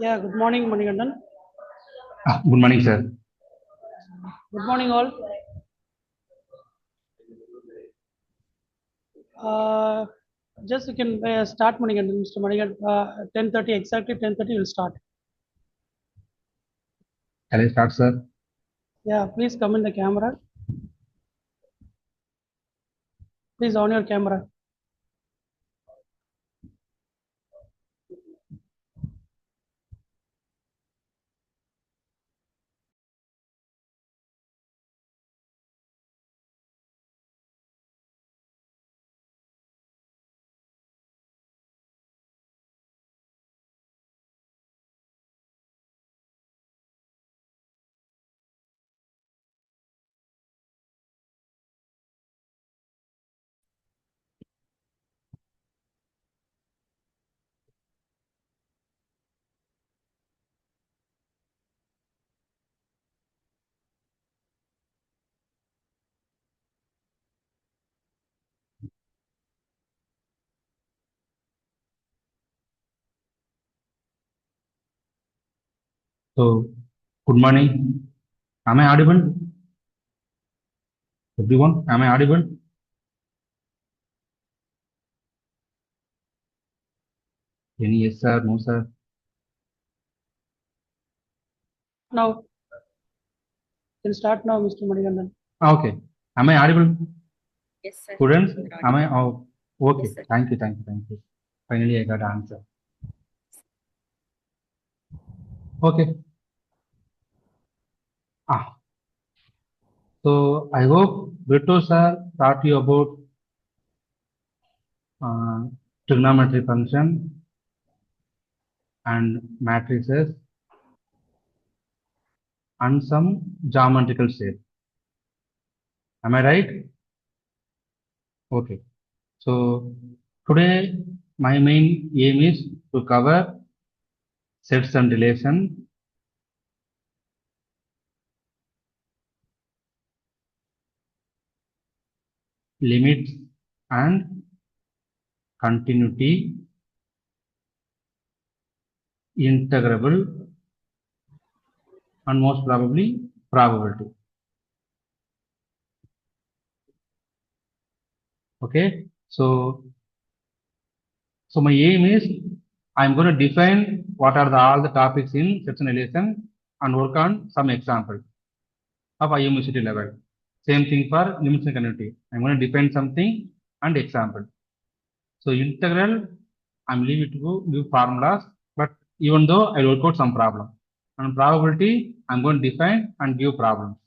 Yeah, good morning, Manigandan. Good morning, sir. Good morning, all. Just you can start, Manigandan, Mr. Manigandan. 10:30 exactly. 10:30 will start. Shall I start, sir? Yeah, please come in the camera. Please on your camera. So, good morning. Am I audible? Everyone, am I audible? Any yes, sir? No, sir? Now, you can start now, Mr. Manigandan. Okay. Am I audible? Yes, sir. Students, You're am I? audible. Oh, okay. Yes, sir. Thank you, thank you, thank you. Finally, I got an answer. Okay. So, I hope Brito sir taught you about trigonometry function and matrices and some geometrical shape. Am I right? Okay. So today my main aim is to cover sets and relation, limits and continuity, integrable and most probably probability. Okay. So my aim is I'm going to define what are all the topics in sets and relation and work on some example of IMUCET level. Same thing for limits and continuity. I'm going to define something and example. So integral, I'm leaving it to give formulas, but even though I work out some problem. And probability, I'm going to define and give problems.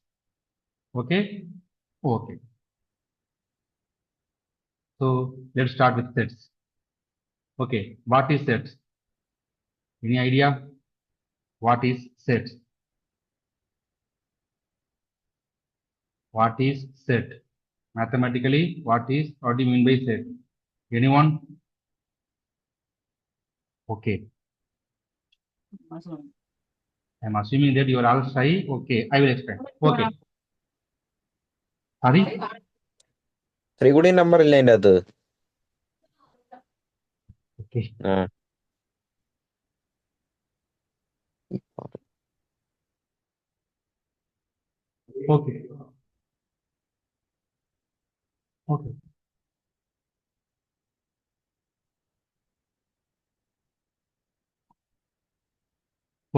Okay? Okay. So let's start with sets. Okay, what is sets? Any idea? What is set? What is set? Mathematically, what do you mean by set? Anyone? Okay. I'm assuming that you are all shy. Okay, I will explain. Okay. Sorry? ത്രികുടി number ഇല്ല അതിന്റെ അകത്ത്. Okay. Okay. Okay.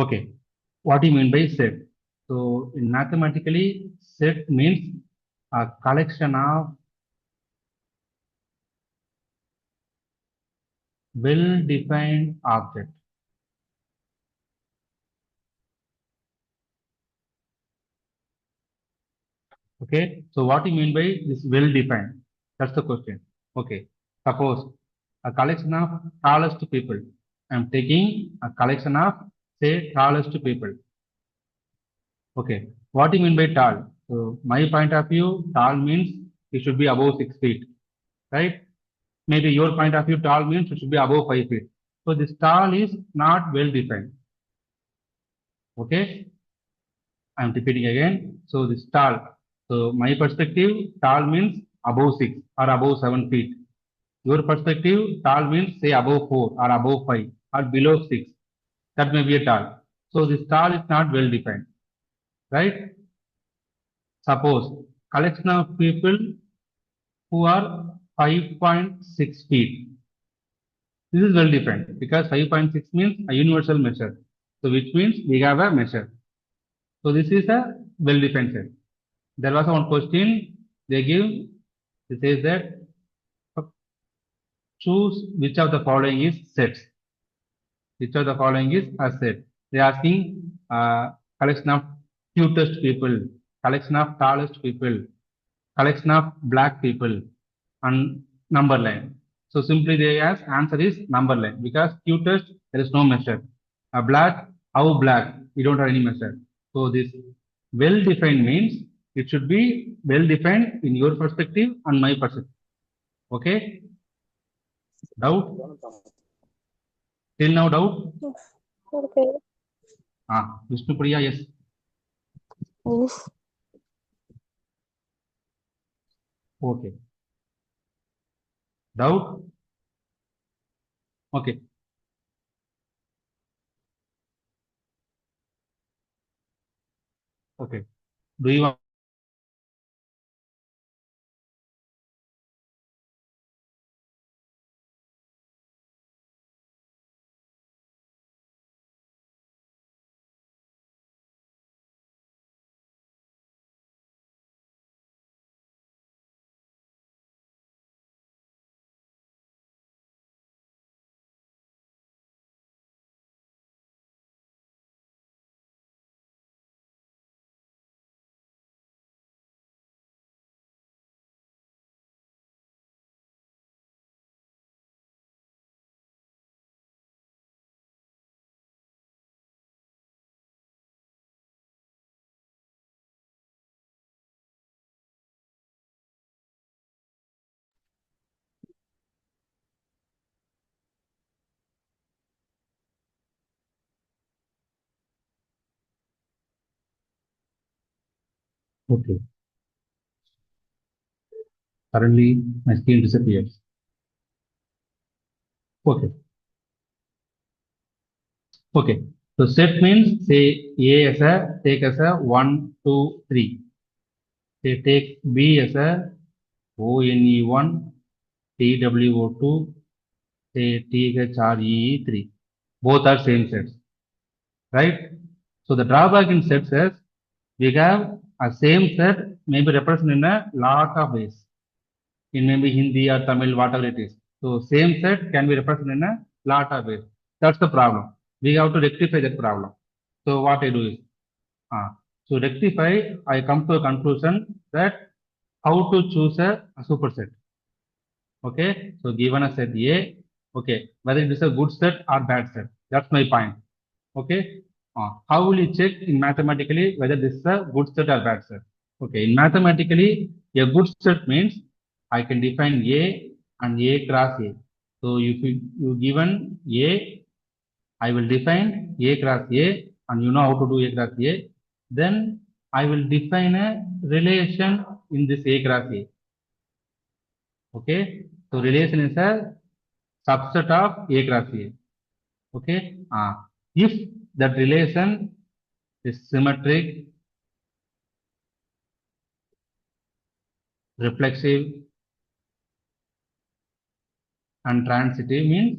Okay. What do you mean by set? So in mathematically, set means a collection of well-defined objects. Okay. So what do you mean by this well-defined? That's the question. Okay. Suppose a collection of tallest people. I'm taking a collection of say tallest people. Okay. What do you mean by tall? So my point of view, tall means it should be above 6 feet, right? Maybe your point of view, tall means it should be above 5 feet. So this tall is not well defined. Okay. I'm repeating again. So this tall. So my perspective, tall means above 6 or above 7 feet. Your perspective, tall means say above 4 or above 5 or below 6. that may be a tall. So this tall is not well defined, right? Suppose collection of people who are 5.6 feet. This is well defined because 5.6 means a universal measure. So which means we have a measure. So this is a well defined set. There was one question they give. It says that choose which of the following is sets. Which of the following is a set? They are asking collection of cutest people, collection of tallest people, collection of black people, and number line. So simply they ask answer is number line because cutest there is no measure. A black, how black? We don't have any measure. So this well defined means it should be well defined in your perspective and my perspective. Okay? Doubt? Till now doubt? Okay. Vishnu Priya, yes. Oof. Okay. Doubt? Okay. Okay. Do you want? Okay. Suddenly my screen disappears. Okay. Okay. So set means say A as a take as a 1, 2, 3. Say take B as a ONE1, TWO2, say THREE3. Both are same sets, right? So the drawback in sets is we have a same set may be represented in a lot of ways. In maybe Hindi or Tamil, whatever it is. So same set can be represented in a lot of ways. That's the problem. We have to rectify that problem. So what I do is, to rectify, I come to a conclusion that how to choose a superset. Okay, so given a set A, okay, whether it is a good set or bad set. That's my point. Okay, how will you check in mathematically whether this is a good set or bad set? Okay, in mathematically, a good set means I can define A and A cross A. So if you given A, I will define A cross A, and you know how to do A cross A. Then I will define a relation in this A cross A. Okay, so relation is a subset of A cross A. Okay, if that relation is symmetric, reflexive, and transitive means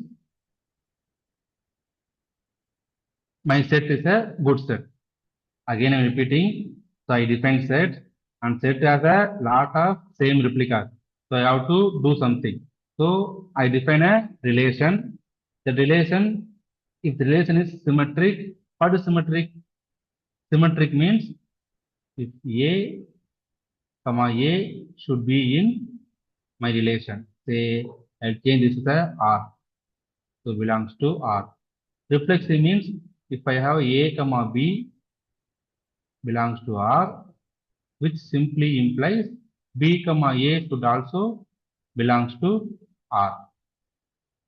my set is a good set. Again, I'm repeating. So I define set and set has a lot of same replicas. So I have to do something. So I define a relation. The relation, if the relation is symmetric, what is symmetric? Symmetric means if A, comma A should be in my relation. Say I'll change this to a R. So belongs to R. Reflexive means if I have A, comma B belongs to R, which simply implies B, comma A should also belongs to R.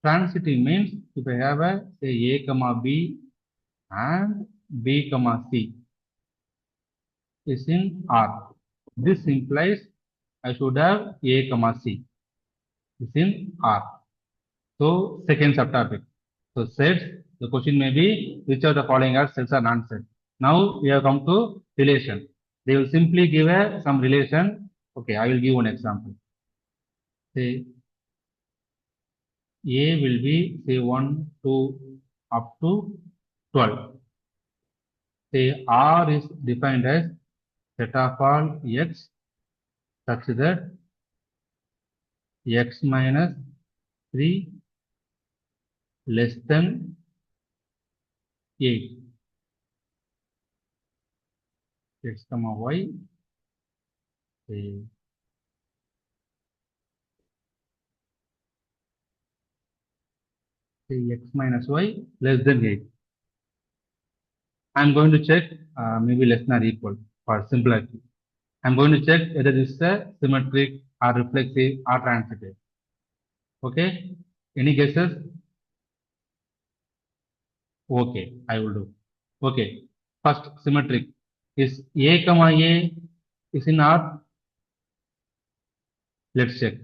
Transitive means if I have a say A, comma B and B, comma C is in R. This implies I should have A, comma C is in R. So second subtopic. So sets The question may be which of the following are self or non-self. Now we have come to relation. They will simply give some relation. Okay, I will give one example. Say A will be say 1, 2 up to 12. Say R is defined as set of all x such that x minus 3 less than 8. X comma y, say x minus y less than 8. I'm going to check maybe less than or equal for simplicity. I'm going to check whether this is a symmetric or reflexive or transitive. Okay, any guesses? Okay, I will do. Okay, first symmetric is A comma A is in R. Let's check.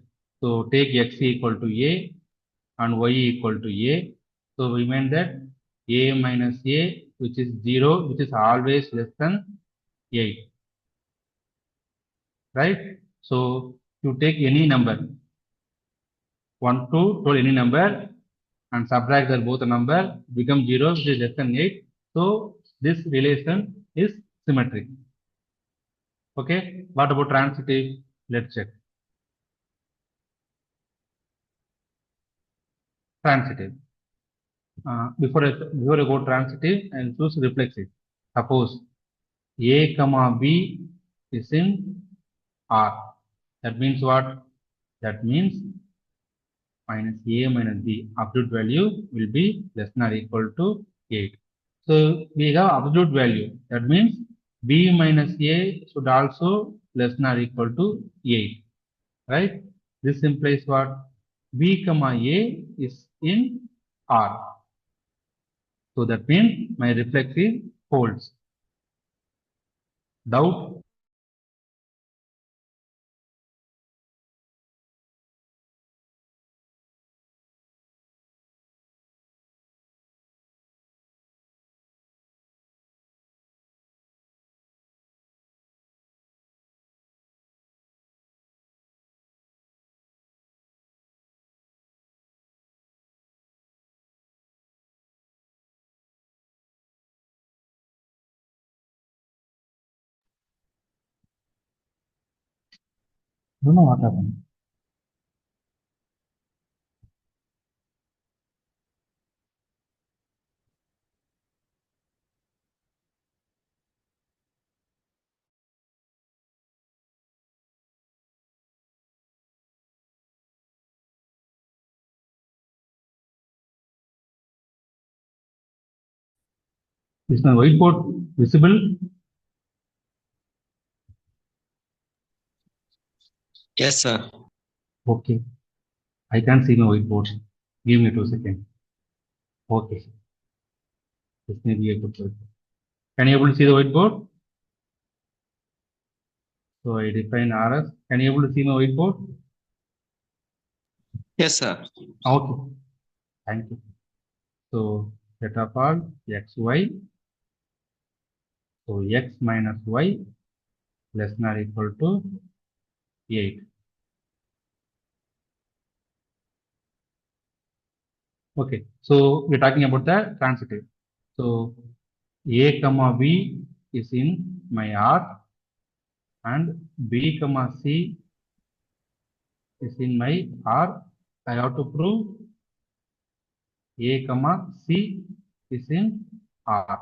So take x equal to A and y equal to A. So we meant that A minus A, which is 0, which is always less than 8. Right? So you take any number 1 to 12, any number, and subtract that both the number, become 0, which is less than 8. So this relation is symmetric. Okay, what about transitive? Let's check. Transitive. Before I go transitive, I'll choose reflexive. Suppose A comma B is in R. That means what? That means minus A minus B, absolute value will be less than or equal to 8. So we have absolute value. That means B minus A should also less than or equal to 8. Right? This implies what? B comma A is in R. So that means my reflexive holds. Doubt? Don't know what happened. Is my whiteboard visible? Yes, sir. Okay. I can't see my whiteboard. Give me 2 seconds. Okay. This may be a good word. Can you able to see the whiteboard? So I define RS. Can you able to see my whiteboard? Yes, sir. Okay. Thank you. So set of all x, y. So x minus y less than or equal to 8. Okay. So we're talking about the transitive. So A comma B is in my R and B comma C is in my R. I have to prove A comma C is in R.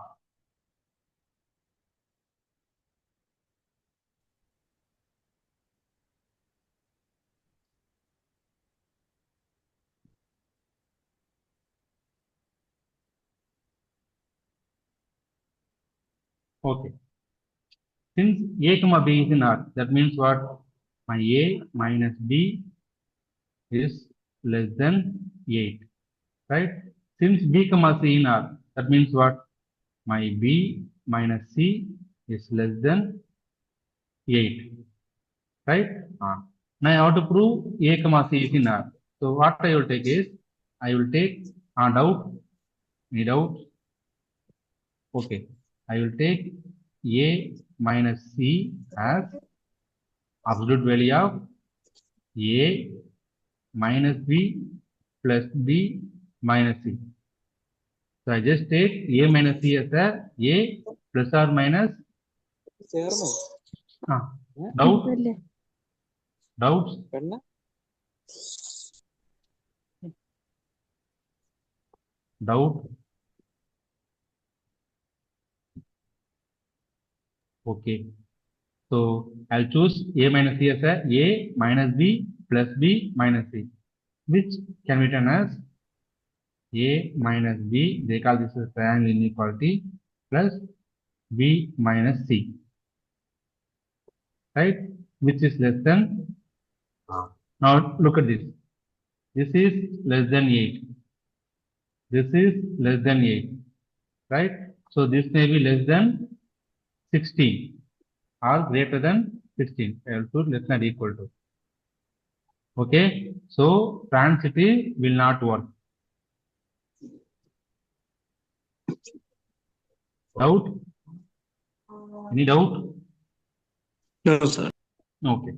Okay. Since A comma B is in R, that means what? My A minus B is less than 8. Right? Since B comma C in R, that means what? My B minus C is less than 8. Right? Now I have to prove A comma C is in R. So what I will take is, I will take doubt Any doubt? Okay. I will take A minus C as absolute value of A minus B plus B minus C. So I just take A minus C as A plus or minus. Doubt? അല്ലേ? Doubts? Doubt? Okay. So I'll choose A minus C as A minus B plus B minus C, which can be written as A minus B. They call this as triangle inequality plus B minus C, right? Which is less than. Now look at this. This is less than 8. This is less than 8, right? So this may be less than 16 or greater than 16. I will put less than or equal to. Okay, so transitive will not work. Doubt? Any doubt? No, sir. Okay.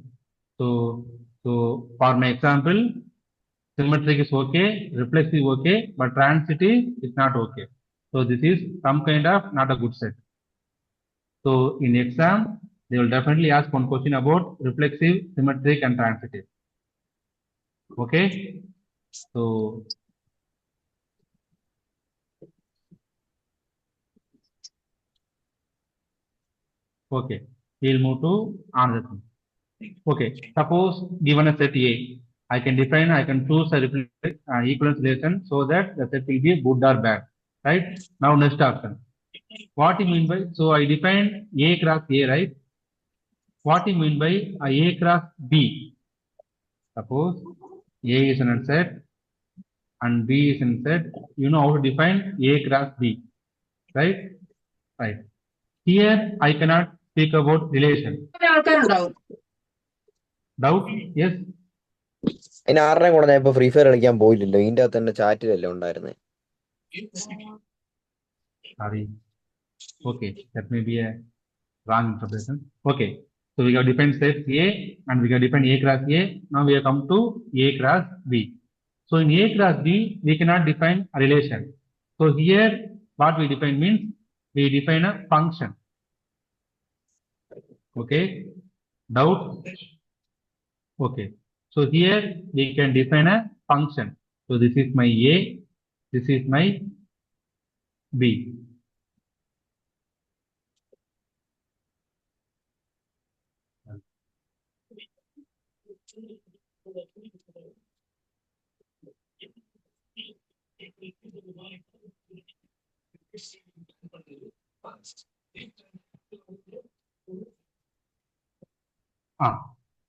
So for my example, symmetric is okay, reflexive okay, but transitive is not okay. So this is some kind of not a good set. So in exam, they will definitely ask one question about reflexive, symmetric, and transitive. Okay. So okay, we'll move to another thing. Okay, suppose given a set A, I can choose a equivalence relation so that the set will be good or bad, right? Now next option. What you mean by, so I define A cross A, right? What you mean by A cross B? Suppose A is an set and B is an set. You know how to define A cross B, right? Right. Here I cannot speak about relation. Doubt? Yes. അതിന് ആരുടെയും കൂടെ ഞാൻ ഇപ്പൊ free fire കളിക്കാൻ പോയില്ലല്ലോ, ഇതിന്റെ അകത്ത് തന്നെ ചാറ്റിലല്ലേ ഉണ്ടായിരുന്നേ. Sorry. Okay, that may be a wrong interpretation. Okay, so we have defined set A and we have defined A cross A. Now we have come to A cross B. So in A cross B, we cannot define a relation. So here, what we define means we define a function. Okay, doubt? Okay, so here we can define a function. So this is my A, this is my B.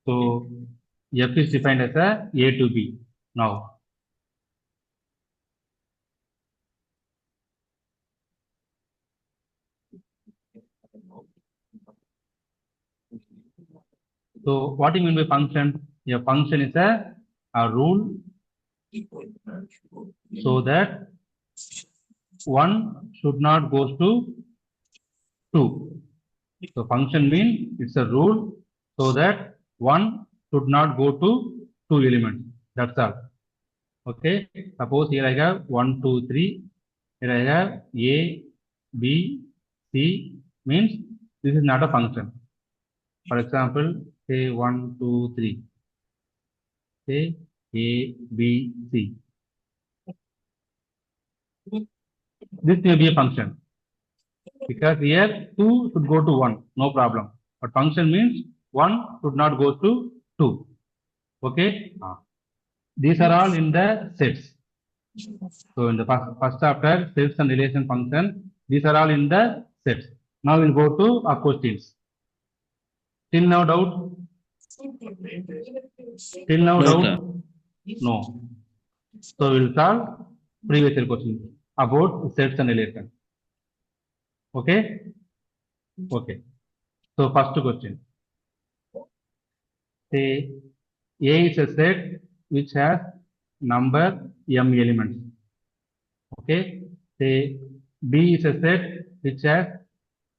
So F is defined as A to B. Now, so what do you mean by function? A function is a rule so that one should not goes to two. So function means it's a rule so that one should not go to two elements. That's all. Okay. Suppose here I have 1, 2, 3. Here I have A, B, C. Means this is not a function. For example, say 1, 2, 3. Say A, B, C. This may be a function. Because here 2 should go to 1, no problem. But function means 1 should not go to 2. Okay? These are all in the sets. So in the first chapter, sets and relation function, these are all in the sets. Now we'll go to our questions. Till now doubt? Till now No, doubt? sir. No. So we'll solve previous year questions about sets and relation. Okay? Okay. So first question. Say A is a set which has number m elements. Okay. Say B is a set which has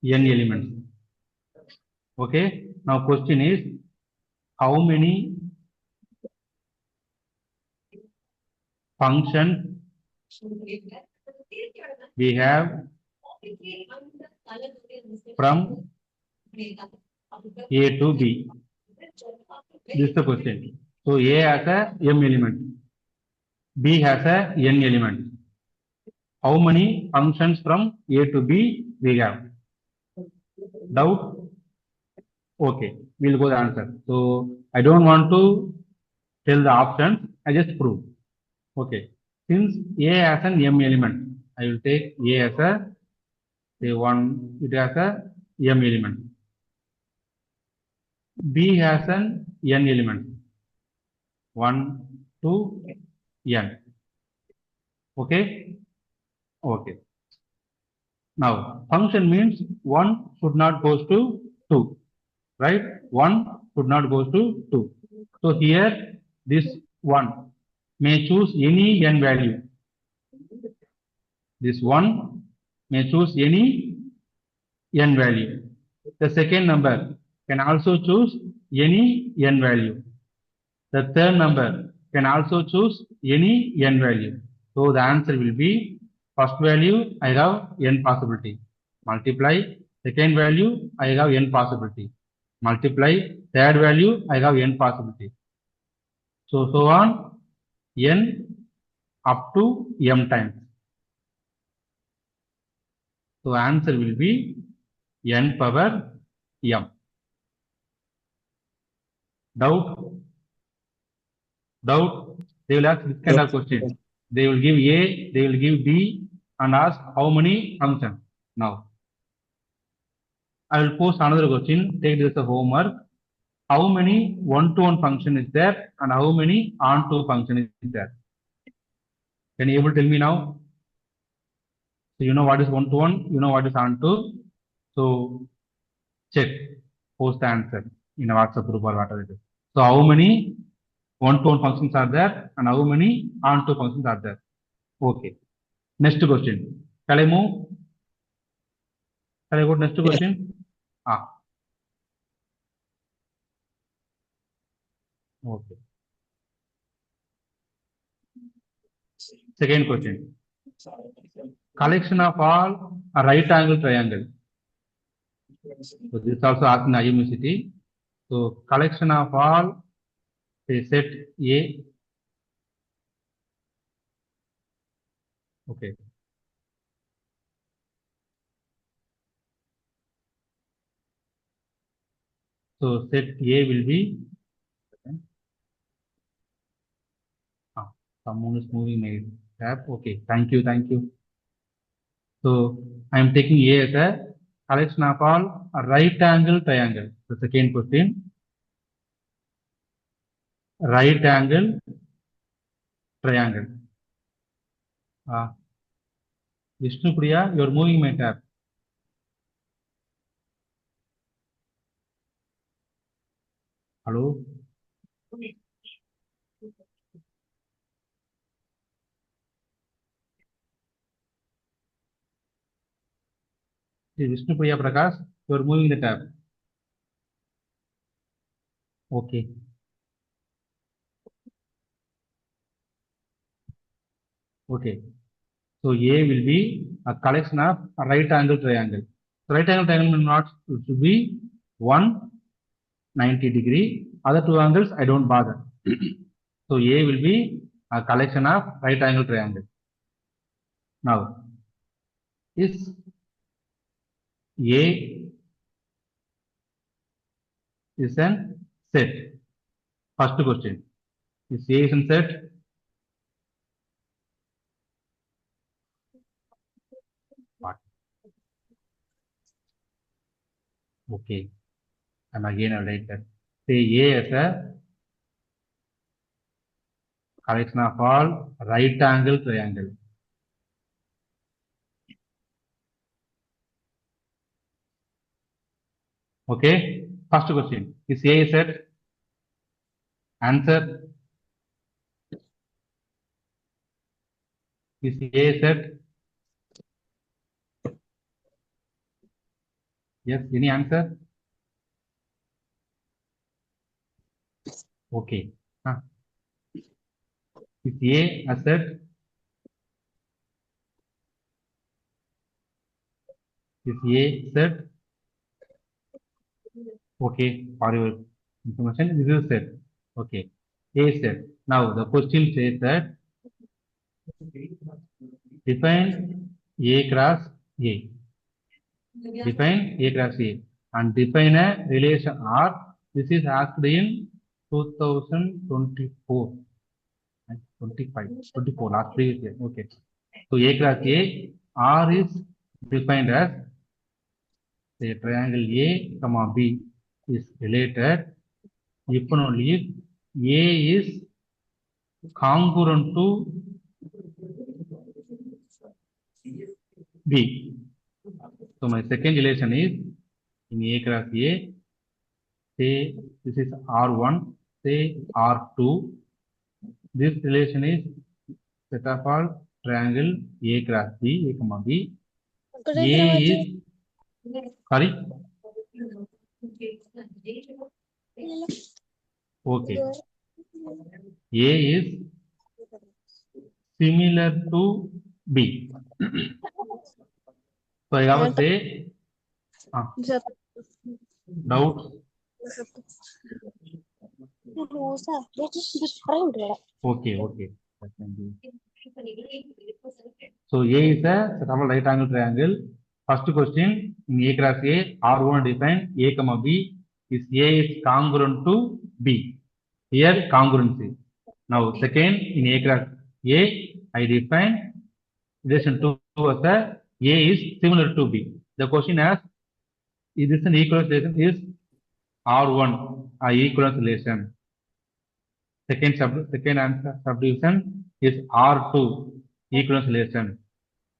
n elements. Okay. Now question is how many functions we have from A to B. This is the question. So A has a m element, B has a n element. How many functions from A to B we have? Doubt? Okay, we'll go the answer. So I don't want to tell the options, I just prove. Okay, since A has an m element, I will take A as a say one, it has a m element. B has an n element, 1, 2, n. Okay, okay. Now function means 1 should not goes to 2, right? 1 should not goes to 2. So here this 1 may choose any n value. This 1 may choose any n value. The second number can also choose any n value. The third number can also choose any n value. So the answer will be first value I have n possibility. Multiply second value I have n possibility. Multiply third value I have n possibility. So on n up to m times. So answer will be n power m. Doubt? Doubt? They will ask this kind of question. They will give A, they will give B and ask how many functions. Now, I will post another question. Take this as a homework. How many one-to-one function is there and how many on-to function is there? Can you able to tell me now? So you know what is one-to-one, you know what is on-to. So check, post the answer in a WhatsApp group or whatever it is. So how many one-to-one functions are there and how many on-to functions are there? Okay. Next question. Shall I move? Shall I go to next question? Okay. Second question. Collection of all a right angle triangle. So this is also asked in IMUCET. So collection of all say set A. Okay. So set A will be someone is moving my tab. Okay, thank you, thank you. So I am taking A as a collection of all a right angle triangle. The second question. Right angle triangle. Vishnu Priya, you are moving my tab. Hello? Vishnu Priya Prakash, you are moving the tab. Okay. Okay. So A will be a collection of a right angle triangle. So right angle triangle will not should be 190 degree. Other two angles I don't bother. So A will be a collection of right angle triangle. Now, is A is an set? First question. Is A is an set? What? Okay. And again I'll write that. Say A as a collection of all right angle triangle. Okay. First question. Is A a set? Answer. Is A a set? Yes, any answer? Okay. Is A a set? Is A set? Okay, for your information, this is set. Okay, A set. Now the question says that define A cross A. Define A cross A and define a relation R. This is asked in 2024, 25, 24, last previous year. Okay. So A cross A, R is defined as the triangle A, comma B is related if and only if A is congruent to B. So my second relation is in A cross A, say this is R1, say R2. This relation is set of all triangle A cross B, A comma B. A is, sorry? Okay. A is similar to B. So I have to say, doubts? Okay, okay. That can be. So A is a set of a right angle triangle. First question in A cross A, R1 define A comma B is A is congruent to B. Here congruency. Now second in A cross A, I define relation to as A is similar to B. The question asks, is this an equivalence relation? Is R1 a equivalence relation? Second answer subdivision is R2 equivalence relation.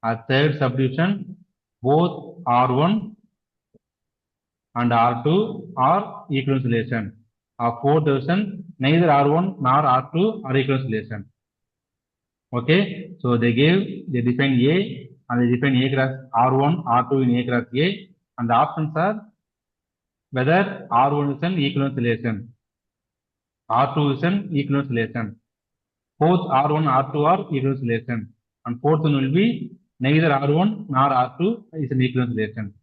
A third subdivision, both R1 and R2 are equivalence relation. A fourth division, neither R1 nor R2 are equivalence relation. Okay, so they define A and they define A cross R1, R2 in A cross A, and the options are whether R1 is an equivalence relation, R2 is an equivalence relation. Both R1 and R2 are equivalence relation. And fourth one will be neither R1 nor R2 is an equivalence relation.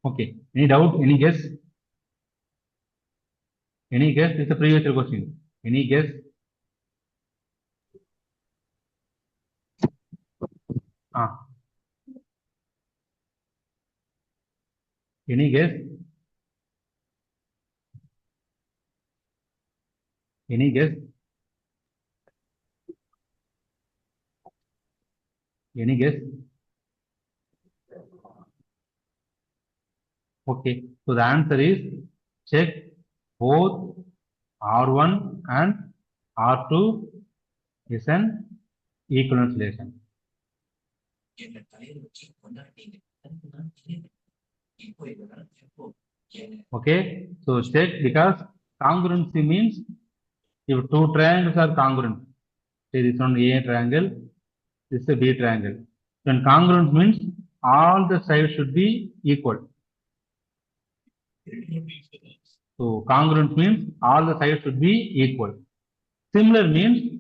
Okay. Any doubt? Any guess? Any guess? This is a previous year question. Any guess? Any guess? Any guess? Any guess? Okay. So the answer is check both R1 and R2 is an equivalence relation. Okay. So check because congruency means if two triangles are congruent, say this one A triangle, this is a B triangle. Then congruent means all the sides should be equal. So congruent means all the sides should be equal. Similar means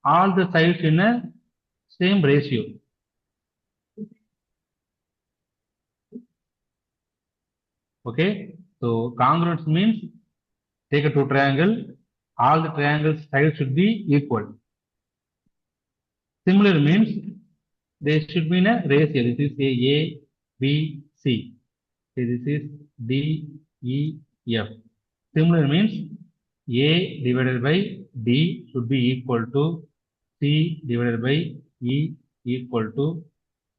all the sides in a same ratio. Okay. So congruence means take a two triangle, all the triangles sides should be equal. Similar means they should be in a ratio. This is A, B, C. Okay, this is D, E, F. Similar means A divided by D should be equal to C divided by E equal to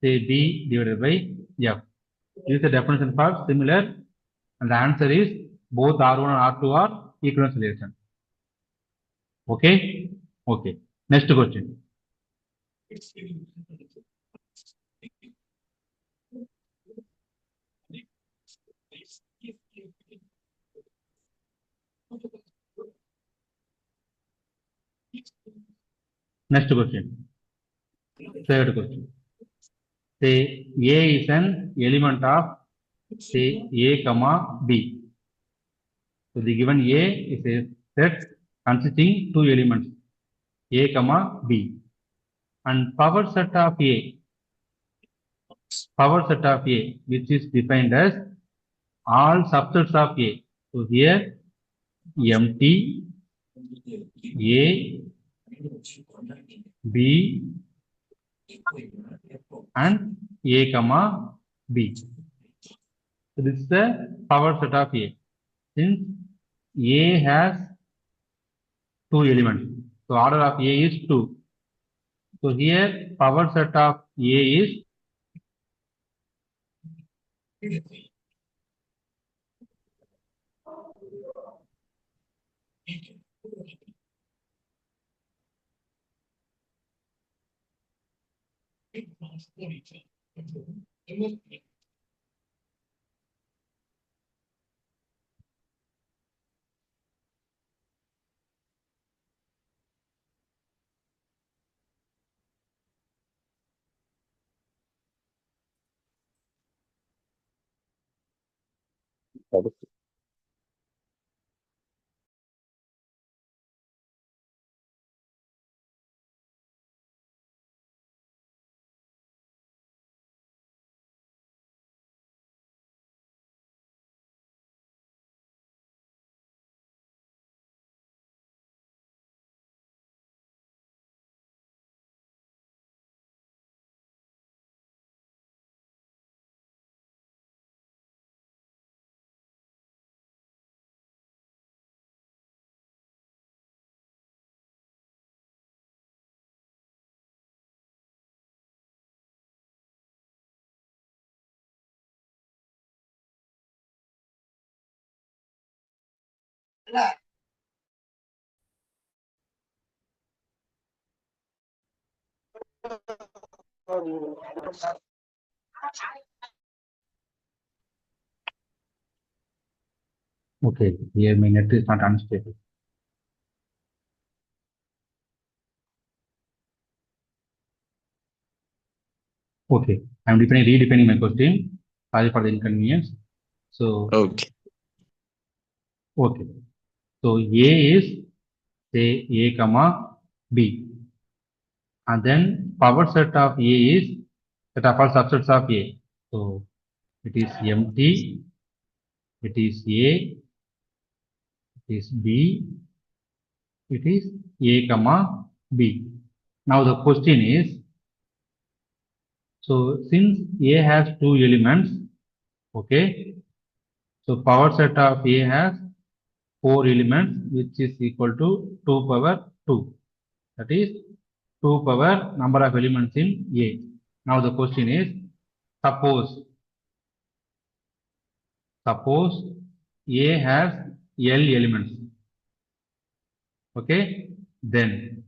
say D divided by F. This is the definition for similar, and the answer is both R1 and R2 are equivalence relation. Okay? Okay. Next question. Next question. Third question. Say A is an element of say A comma B. So the given A is a set consisting two elements, A comma B. And power set of A, which is defined as all subsets of A. So here empty A, B, and A comma B. So this is the power set of A. Since A has two elements, so order of A is 2. So here power set of A is okay. Here my net is not unstable. Okay, I'm redefining my question. Sorry for the inconvenience. So Okay. okay. So A is say A comma B, and then power set of A is set of all subsets of A. So it is empty, it is A, it is B, it is A comma B. Now the question is, so since A has two elements, okay, so power set of A has four elements, which is equal to 2 power 2. That is 2 power number of elements in A. Now the question is, suppose A has L elements, okay, then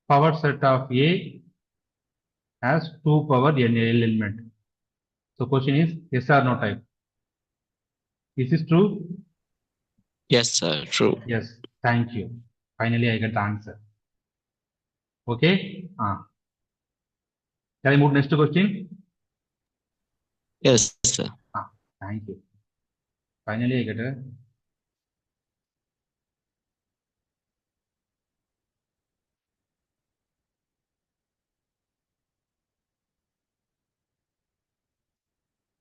power set of A has 2 power n element. So question is yes or no type. Is this true? Yes, sir. True. Yes. Thank you. Finally, I get the answer. Okay. Shall I move next question? Yes, sir. Thank you. Finally, I get a.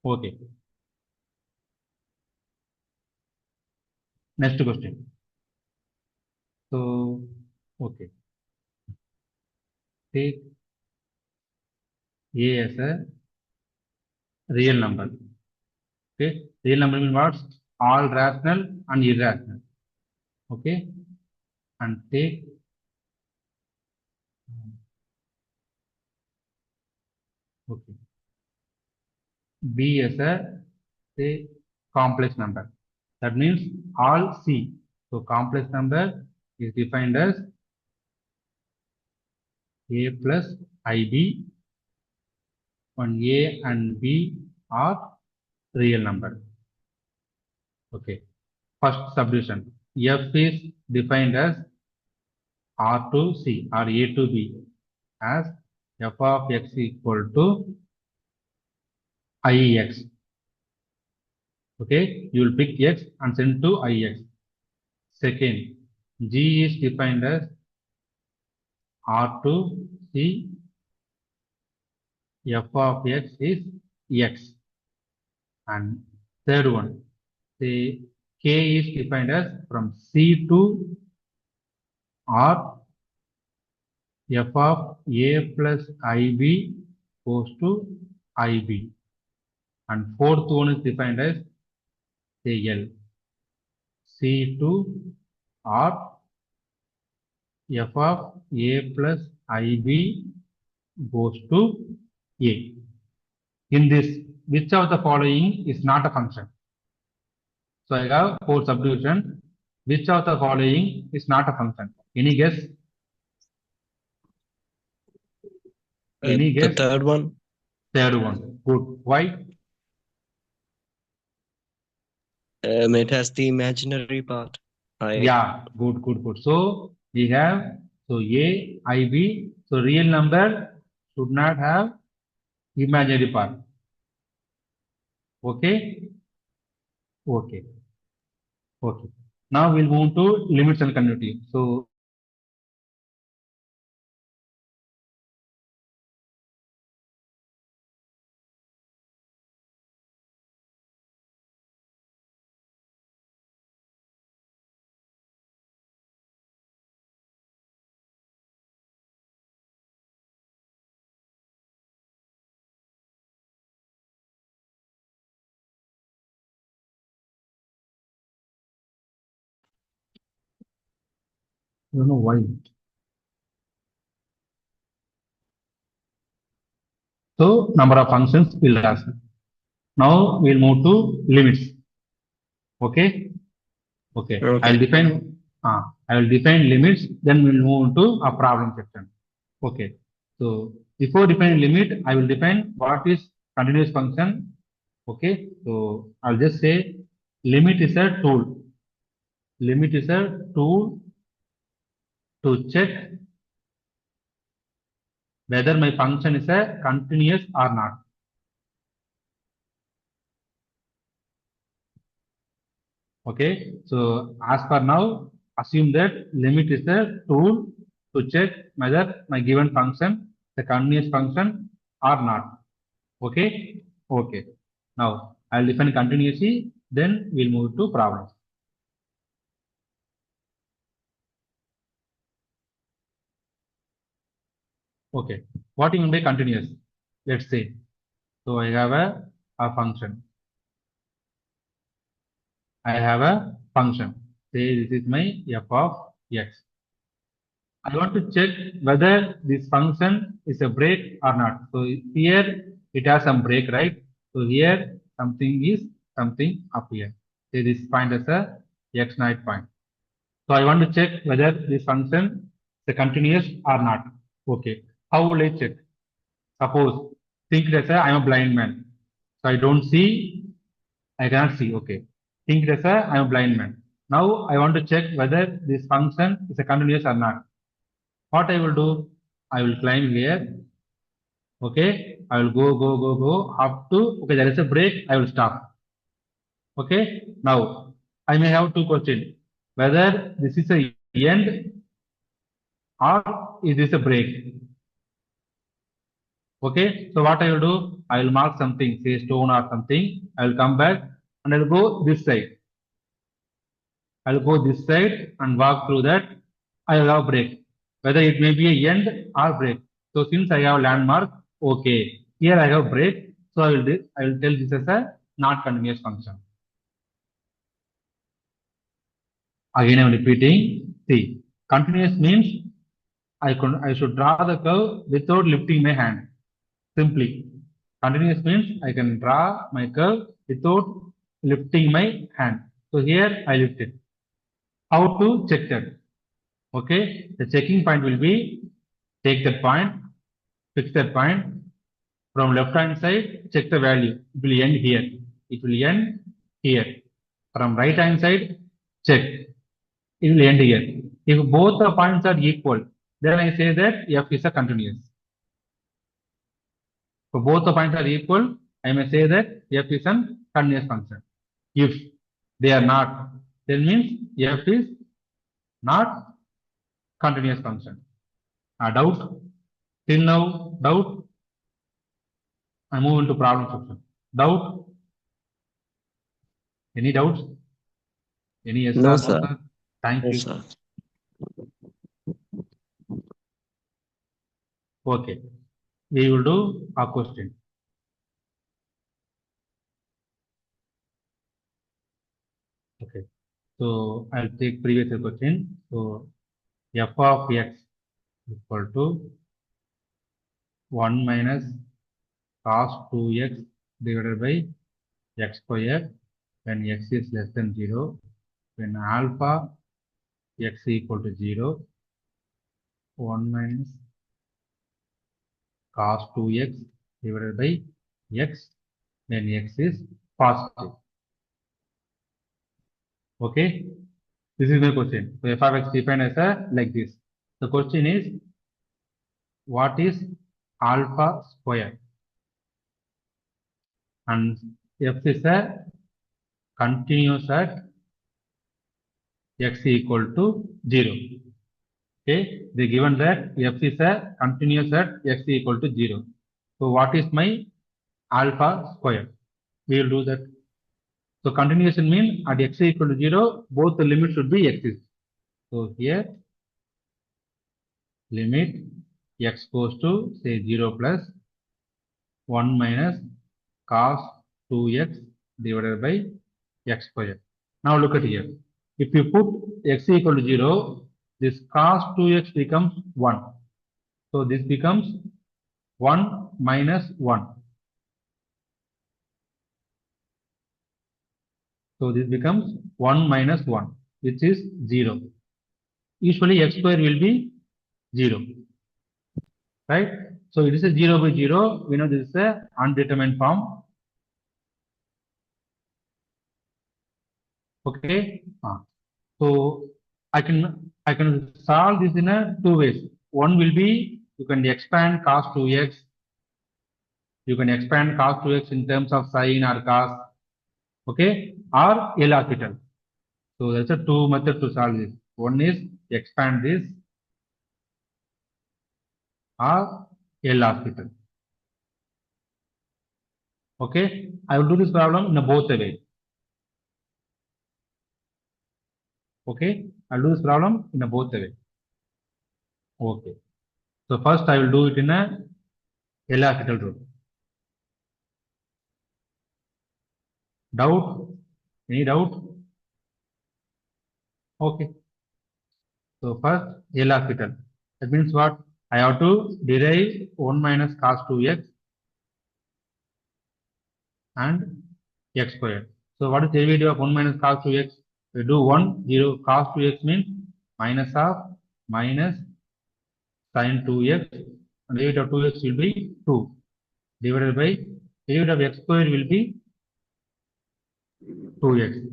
Okay. Next question. So, okay. Take A as a real number. Okay. Real number means what? All rational and irrational. Okay. And take okay. B as a say complex number. That means all C. So complex number is defined as A plus IB when A and B are real number. Okay. First subdivision. F is defined as R to C or A to B as f of x equal to IX. Okay, you will pick x and send to ix. Second, g is defined as R2 C f of x is x. And third one, say k is defined as from C to R f of a plus ib goes to ib. And fourth one is defined as say L. C to R f of a plus ib goes to a. In this, which of the following is not a function? So I have four subdivision. Which of the following is not a function? Any guess? Any The guess? third one. Third one. Good. Why? It has the imaginary part. Yeah. Good. So we have A, I, B. So real number should not have imaginary part. Okay. Okay. Now we'll move to limits and continuity. So I don't know why. So number of functions will have. Now we'll move to limits. Okay. Okay. I will define limits. Then we'll move to a problem section. Okay. So before defining limit, I will define what is continuous function. Okay. So I'll just say limit is a tool. Limit is a tool to check whether my function is a continuous or not. Okay. So as for now, assume that limit is a tool to check whether my given function is a continuous function or not. Okay. Okay. Now I'll define continuously. Then we'll move to problems. Okay. What do you mean by continuous? Let's say. So I have a function. I have a function. Say this is my f of x. I want to check whether this function is a break or not. So here it has some break, right? So here something up here. Say this point as a x0 point. So I want to check whether this function is a continuous or not. Okay. How will I check? Suppose think it as a I'm a blind man. So I don't see, I cannot see. Okay. Think it as a I'm a blind man. Now I want to check whether this function is a continuous or not. What I will do? I will climb here. Okay. I will go up to, okay, there is a break. I will stop. Okay. Now I may have two questions. Whether this is a end or is this a break? Okay. So what I will do? I will mark something, say stone or something. I will come back and I will go this side. I will go this side and walk through that. I will have break. Whether it may be a end or break. So since I have landmark, okay, here I have break. So I will tell this as a not continuous function. Again, I am repeating. See, continuous means I should draw the curve without lifting my hand. Simply, continuous means I can draw my curve without lifting my hand. So here I lift it. How to check that? Okay, the checking point will be take that point, fix that point. From left hand side, check the value. It will end here. It will end here. From right hand side, check. It will end here. If both the points are equal, then I say that f is a continuous. So both the points are equal, I may say that f is a continuous function. If they are not, then means f is not continuous function. Doubt? Till now, doubt? I move into problem section. Doubt? Any doubts? Any yes No, or no, sir. sir? Thank No, you. sir. Okay. We will do a question. Okay. So I'll take previous question. So f of x equal to 1 minus cos 2x divided by x square when x is less than 0, when alpha x equal to 0, 1 minus cos 2x divided by x when x is positive. Okay, this is my question. So f of x defined as a like this. The question is, what is alpha square? And f is a continuous at x equal to 0. Okay, they given that f is a continuous at x equal to 0. So what is my alpha square? We will do that. So continuation means at x equal to 0, both the limits should be x. So here limit x goes to say 0 plus 1 minus cos 2x divided by x square. Now look at here. If you put x equal to 0, this cos 2x becomes 1. So this becomes 1 minus 1. So this becomes 1 minus 1, which is 0. Usually x square will be 0. Right? So it is a 0 by 0. We know this is a undetermined form. Okay. So I can solve this in a two ways. One will be you can expand cos 2x. You can expand cos 2x in terms of sin or cos. Okay. Or L'Hospital. So that's a two method to solve this. One is expand this or L'Hospital. Okay. I will do this problem in a both way. Okay. I'll do this problem in a both way. Okay. So first I will do it in a L'Hospital route. Doubt? Any doubt? Okay. So first L'Hospital. That means what? I have to derive 1 minus cos 2x and x squared. So what is the derivative of 1 minus cos 2x? We do 1, 0, cos 2x means minus of minus sin 2x, and derivative of 2x will be 2 divided by derivative of x squared will be 2x.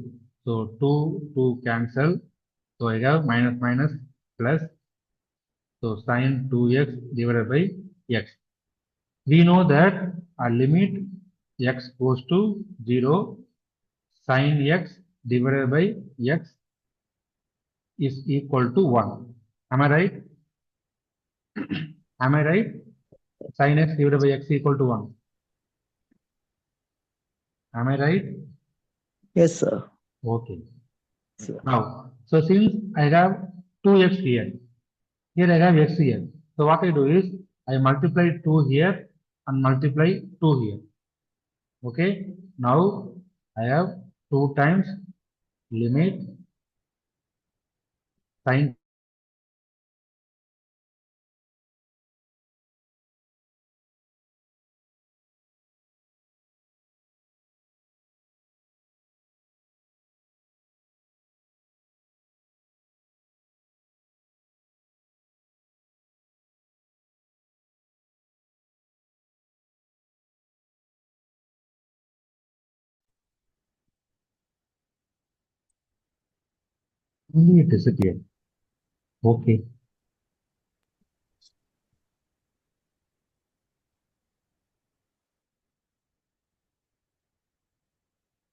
So 2, 2 cancel. So I have minus minus plus. So sin 2x divided by x. We know that a limit x goes to 0, sin x divided by x is equal to 1. Am I right? Am I right? Sin x divided by x equal to 1. Am I right? Yes, sir. Okay. Sir. Now, so since I have 2x here, here I have x here. So what I do is I multiply 2 here and multiply 2 here. Okay. Now I have 2 times limit sin only it disappeared. Okay.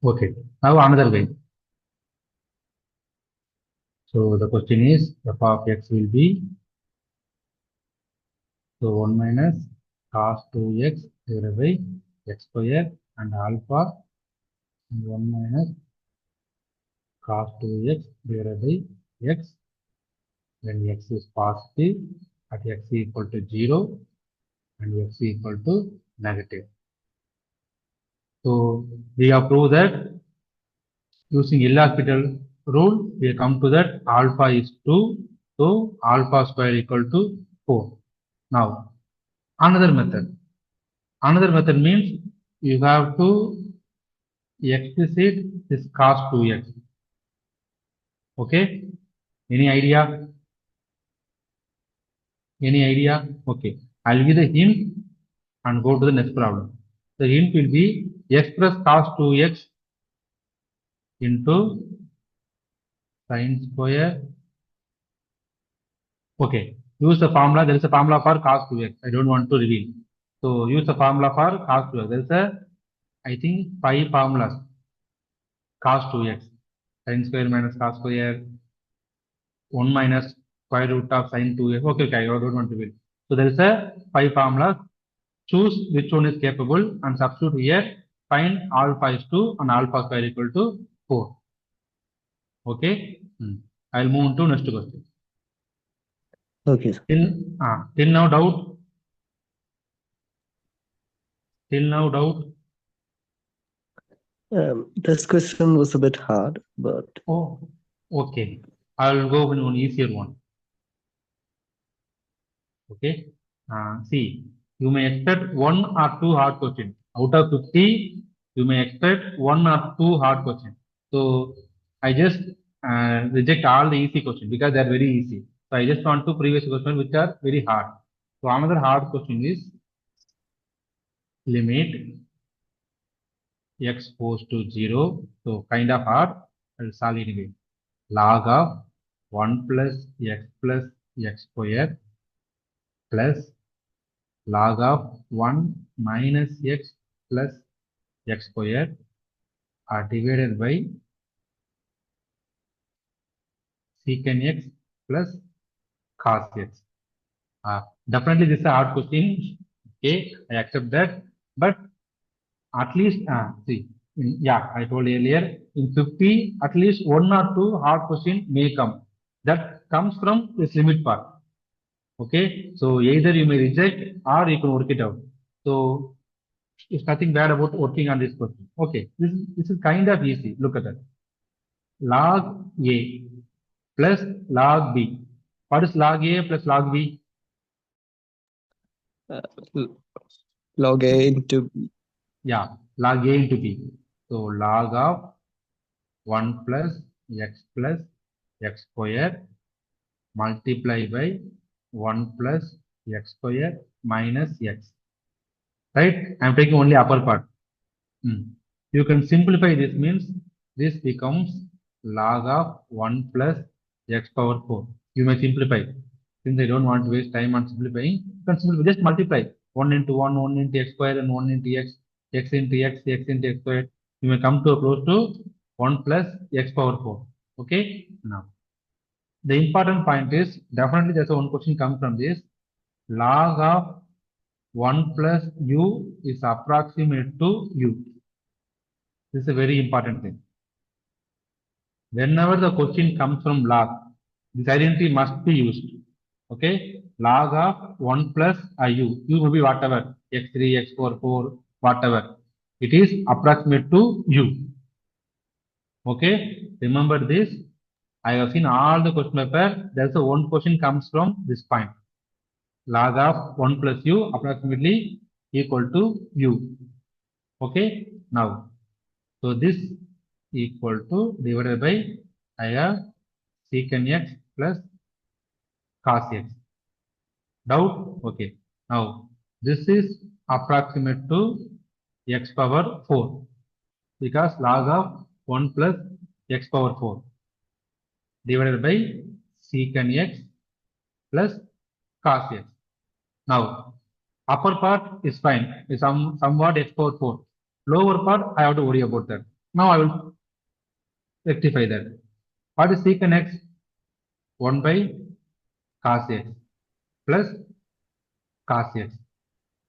Okay. Now another way. So the question is f of x will be so 1 minus cos 2x divided by x square and alpha and 1 minus cos 2x divided by x when x is positive at x equal to 0 and x equal to negative. So we have proved that using L'Hospital rule, we come to that alpha is 2, so alpha square equal to 4. Now, another method. Another method means you have to explicit this cos 2x. Okay? Any idea? Any idea? Okay. I'll give the hint and go to the next problem. The hint will be x plus cos 2x into sin square. Okay. Use the formula. There is a formula for cos 2x. I don't want to reveal. So use the formula for cos 2x. There is a, I think, 5 formulas. Cos 2x. Sin square minus cos square. 1 minus square root of sin 2x. Okay, I don't want to reveal. So there is a 5 formulas. Choose which one is capable and substitute here. Find alpha is 2 and alpha square equal to 4. Okay. I'll move on to next question. Okay, sir. Till now doubt. Till now doubt. This question was a bit hard, but Oh, okay. I'll go with one easier one. Okay. See, you may expect 1 or 2 hard questions. Out of 50, you may expect 1 or 2 hard questions. So I just reject all the easy questions because they are very easy. So I just want 2 previous questions which are very hard. So another hard question is limit x goes to 0. So kind of hard. I'll solve it anyway. Log of 1 plus x square plus log of 1 minus x plus x square are divided by secant x plus cos x. Definitely this is a hard question. Okay, I accept that. But at least, see, yeah, I told earlier, in 50, at least 1 or 2 hard question may come. That comes from this limit part. Okay, so either you may reject or you can work it out. So it's nothing bad about working on this question. Okay, this is kind of easy. Look at that. Log A plus log B. What is log A plus log B? log A into B. Yeah, log A into B. So log of 1 plus x square multiply by 1 plus x square minus x. Right? I'm taking only upper part. You can simplify this means this becomes log of 1 plus x power 4. You may simplify. Since I don't want to waste time on simplifying, you can simplify. Just multiply 1 into 1, 1 into x square and 1 into x, x into x, x into x square. You may come to a close to 1 plus x power 4. Okay? Now, the important point is definitely there's one question comes from this. Log of 1 plus u is approximate to u. This is a very important thing. Whenever the question comes from log, this identity must be used. Okay, log of 1 plus u. U will be whatever, x3, x4, 4, whatever. It is approximate to u. Okay, remember this. I have seen all the question paper. There's a one question comes from this point. Log of 1 plus u approximately equal to u. Okay, now, so this equal to divided by I have secant x plus cos x. Doubt? Okay. Now, this is approximate to x power 4 because log of 1 plus x power 4 divided by secant x plus cos x. Now, upper part is fine. Is somewhat x power 4. Lower part, I have to worry about that. Now I will rectify that. What is secant x? 1 by cos x plus cos x.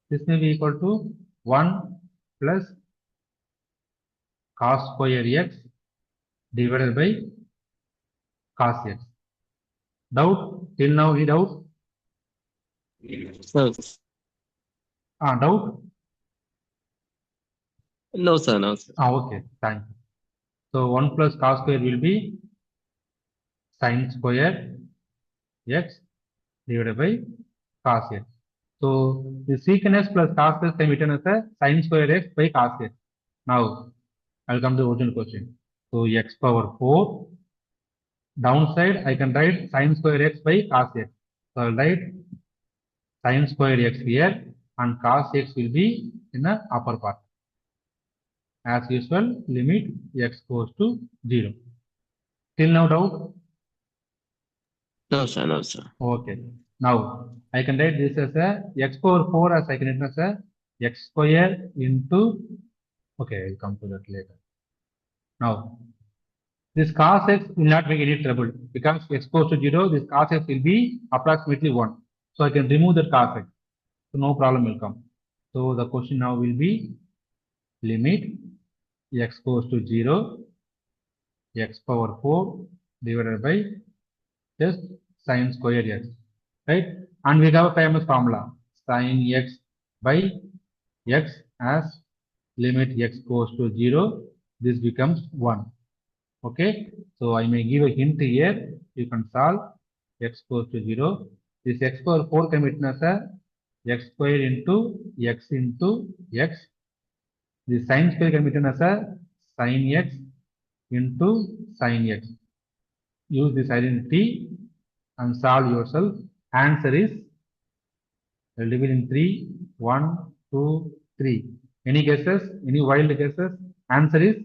This may be equal to 1 plus cos square x divided by cos x. Doubt? Till now, any doubt? No, Doubt? no, sir, no, sir. Okay, thank you. So 1 plus cos square will be sin square x divided by cos x. So the secant x plus cos x can be written as a sin square x by cos x. Now I'll come to the original question. So x power 4. Downside I can write sin square x by cos x. So I'll write sin square x here and cos x will be in the upper part. As usual, limit x goes to 0. Till now doubt? No, sir, no, sir. Okay. Now I can write this as a x power 4 as I can write as a x square into, okay, I'll come to that later. Now this cos x will not make any trouble because x goes to 0, this cos x will be approximately 1. So I can remove that cos x. So no problem will come. So the question now will be limit x goes to 0, x power 4 divided by just sin square x, right? And we have a famous formula, sin x by x as limit x goes to 0, this becomes 1. Okay, so I may give a hint here, you can solve x goes to 0. This x power 4 can be written as a x square into x into x. The sin square can be written as a sin x into sin x. Use this identity and solve yourself. Answer is, I'll divide in 3, 1, 2, 3. Any guesses? Any wild guesses? Answer is,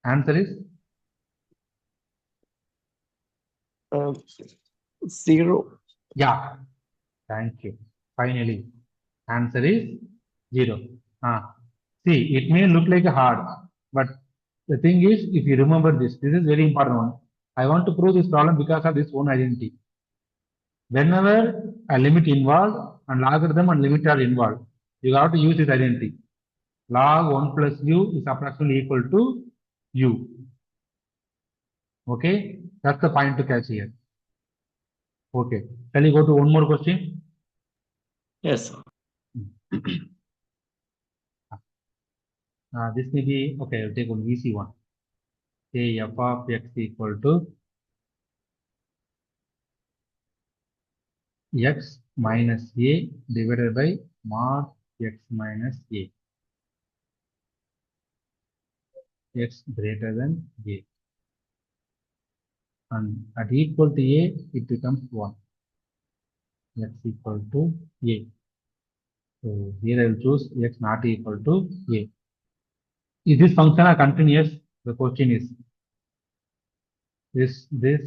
answer is, Um, 0. yeah. Thank you. Finally, answer is 0. See, it may look like a hard, but the thing is, if you remember this is very important one. I want to prove this problem because of this one identity. Whenever a limit involved and logarithm and limit are involved, you have to use this identity. Log 1 plus u is approximately equal to u. Okay, that's the point to catch here. Okay, shall we go to one more question? Yes, sir. This may be, okay, I'll take one easy one. Say f of x equal to x minus a divided by mod x minus a. X greater than a. And at equal to a, it becomes 1. X equal to a. So here I will choose x not equal to a. Is this function a continuous? The question is, is this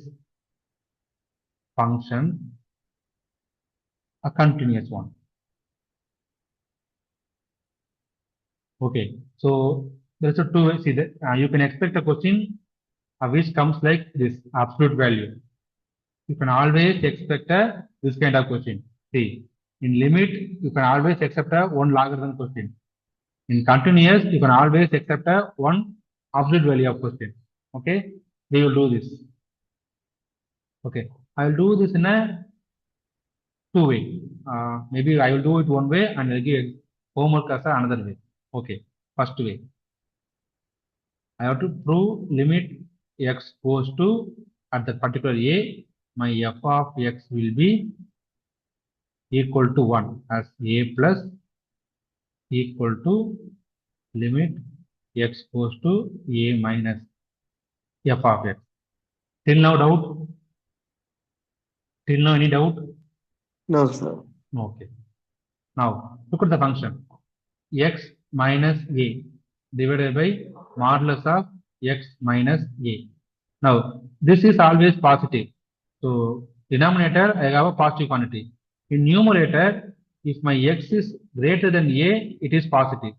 function a continuous one? Okay, so there's a two ways. See that you can expect a question which comes like this absolute value. You can always expect this kind of question. See, in limit, you can always accept a one logarithm question. In continuous, you can always accept a one absolute value of question. Okay, we will do this. Okay, I will do this in a two way. Maybe I will do it one way and I'll give homework as another way. Okay, first way. I have to prove limit x goes to at the particular a, my f of x will be equal to 1 as a plus equal to limit x goes to a minus f of x. Till now doubt? Till now any doubt? No, sir. Okay. Now look at the function x minus a divided by modulus of x minus a. Now this is always positive. So denominator I have a positive quantity. In numerator if my x is greater than a, it is positive.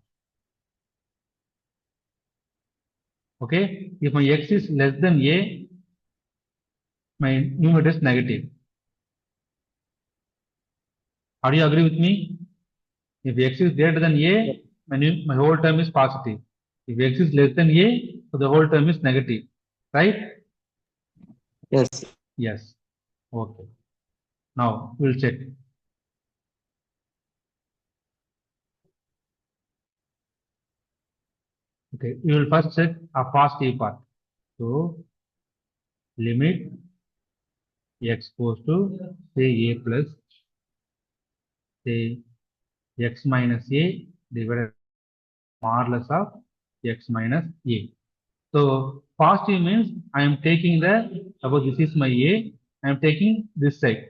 Okay, if my x is less than a, my numerator is negative. How do you agree with me? If x is greater than a, my whole term is positive. If x is less than a, so the whole term is negative. Right? Yes. Yes. Okay. Now we'll check. Okay, we will first check a positive part. So limit x goes to say a plus say x minus a divided by modulus of x minus a. So positive means I am taking the, suppose this is my a, I am taking this side.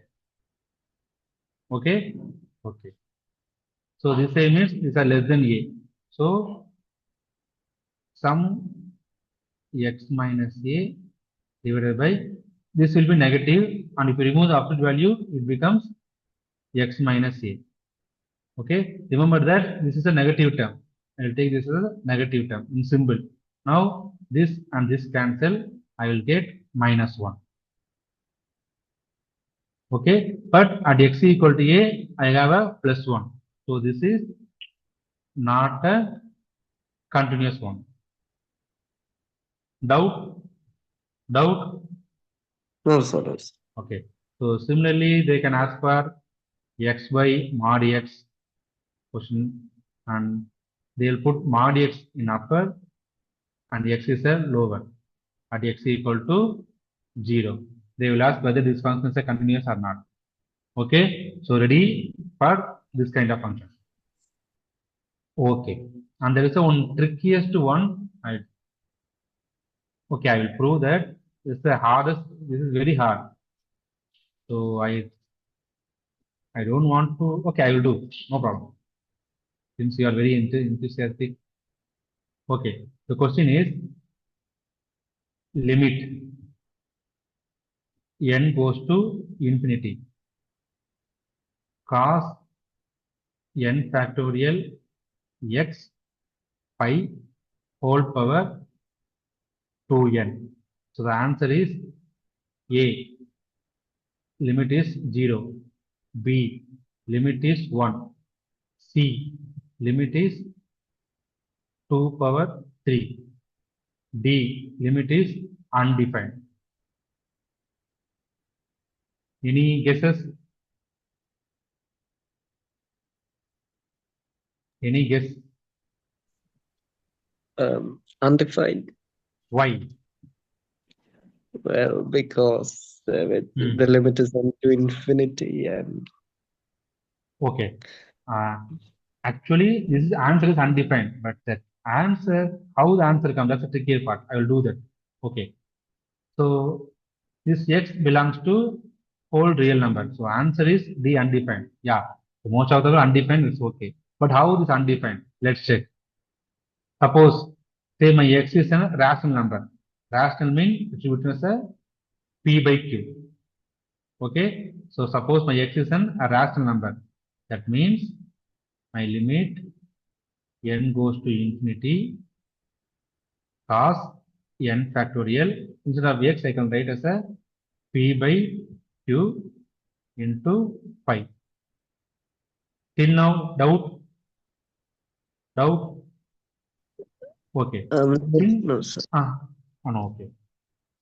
Okay, okay. So this side means these are less than a. So sum x minus a divided by, this will be negative, and if you remove the absolute value, it becomes x minus a. Okay, remember that this is a negative term. I will take this as a negative term in symbol. Now this and this cancel, I will get minus 1. Okay, but at x equal to a, I have a plus 1. So this is not a continuous one. Doubt? Doubt? No, sir. Okay, so similarly, they can ask for x by mod x question, and they'll put mod x in upper and x is a lower at x equal to 0. They will ask whether this function is a continuous or not. Okay, so ready for this kind of function. Okay, and there is a one trickiest one. Okay, I will prove that this is the hardest. This is very hard. So I don't want to. Okay, I will do. No problem. Since you are very enthusiastic. Okay, the question is limit n goes to infinity cos n factorial x pi whole power 2n. So the answer is A, limit is 0, B, limit is 1, C, limit is 2 power 3, D, limit is undefined. Any guesses? Any guess? Undefined. Why? Well, because the limit is on to infinity, and Okay. Actually, this answer is undefined, but that answer, how the answer comes, that's the tricky part. I will do that. Okay. So this x belongs to whole real number. So answer is D, undefined. Yeah. So most of the undefined is okay. But how this undefined? Let's check. Suppose say my x is a rational number. Rational means it should be written as a p by q. Okay. So suppose my x is a rational number. That means my limit n goes to infinity cos n factorial. Instead of x, I can write as a p by q into pi. Till now, doubt? Doubt? Okay. no, sir. No, okay.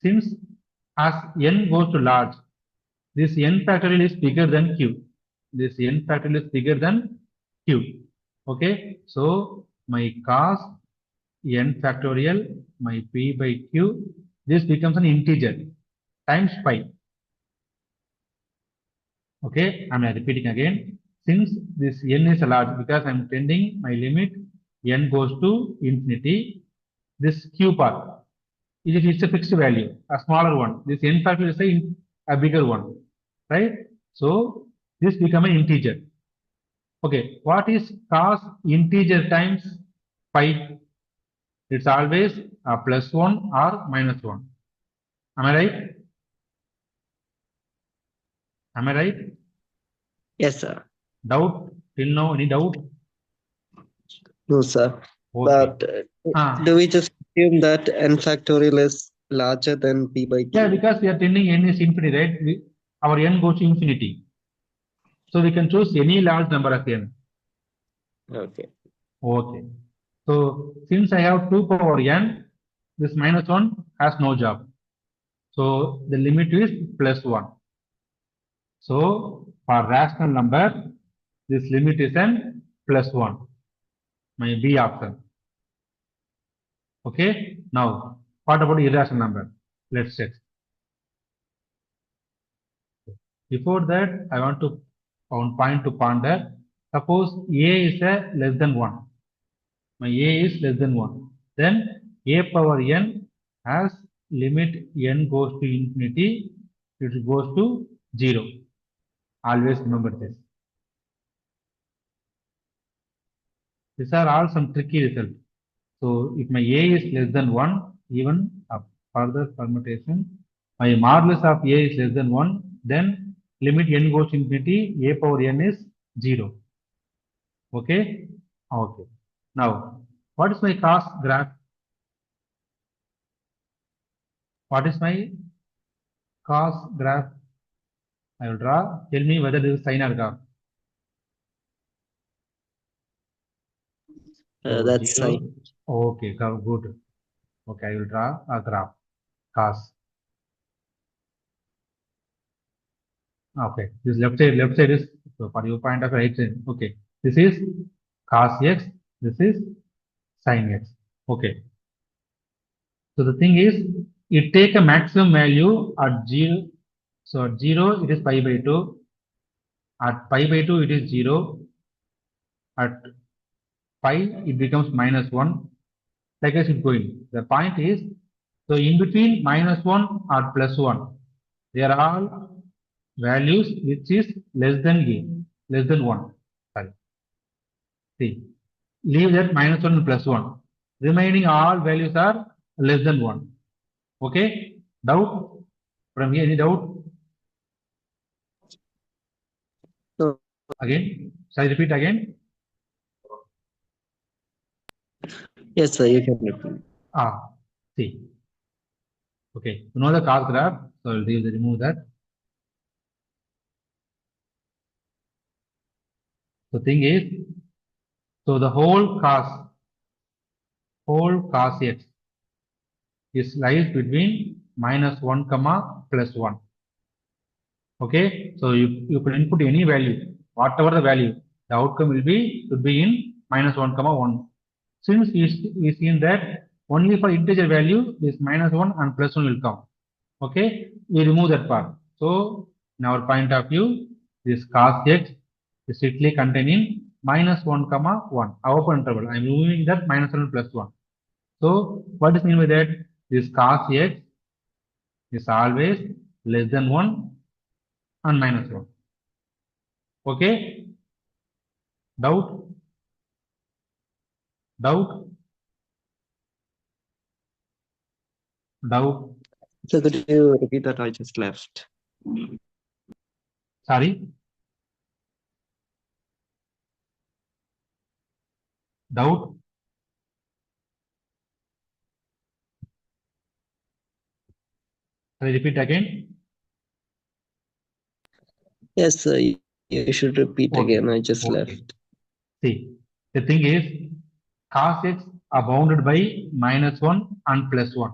Since as n goes to large, this n factorial is bigger than q. This n factorial is bigger than q. Okay. So my cos n factorial, my p by q, this becomes an integer times pi. Okay, I'm repeating again. Since this n is a large, because I'm tending my limit n goes to infinity, this q part, it's a fixed value, a smaller one. This n factorial is a bigger one, right? So this become an integer. Okay, what is cos integer times pi? It's always a plus 1 or minus 1. Am I right? Am I right? Yes, sir. Doubt? Till now, any doubt? No, sir. Okay. But do we just assume that n factorial is larger than p by q? Yeah, because we are tending n is infinity, right? Our n goes to infinity. So we can choose any large number of n. Okay. Okay. So since I have 2 power n, this minus 1 has no job. So the limit is plus 1. So for rational number, this limit is n plus 1. My B option. Okay. Now, what about irrational number? Let's check. Before that, I want to point to ponder. Suppose A is a less than 1. My A is less than 1. Then A power n has limit n goes to infinity, it goes to 0. Always remember this. These are all some tricky results. So if my A is less than 1, even a further permutation, my modulus of A is less than 1, then limit n goes to infinity, A power n is 0. Okay? Okay. Now, what is my cos graph? What is my cos graph? I will draw. Tell me whether this is sine or graph. So That's 0. sine. Okay, good. Okay, I will draw a graph. Cos. Okay, this left side is, so for your point of right side. Okay, this is cos x, this is sin x. Okay. So the thing is, it take a maximum value at 0. So at 0, it is pi by 2. At pi by 2, it is 0. At pi, it becomes minus 1. Like I said, going. The point is, so in between minus 1 or plus 1, they are all values which is less than a, less than 1. Sorry. See, leave that minus 1 and plus 1. Remaining all values are less than 1. Okay? Doubt? From here, any doubt? No. Again? Shall I repeat again? Yes, sir, you can repeat. See. Okay, you know the cos graph, so I'll remove that. The thing is, so the whole cos x is lies between minus 1 comma plus 1. Okay, so you can input any value, whatever the value, the outcome should be in minus 1 comma 1. Since we seen that only for integer value, this minus 1 and plus 1 will come. Okay, we remove that part. So in our point of view, this cos x is strictly containing minus 1 comma 1, open interval. I am removing that minus 1 plus 1. So what is mean by that? This cos x is always less than 1 and minus 1. Okay? Doubt? Doubt? Doubt? So could you repeat that? I just left. Sorry? Doubt? Shall I repeat again? Yes, sir, you should repeat Okay. again. I just Okay. left. See, the thing is, cos x are bounded by minus 1 and plus 1.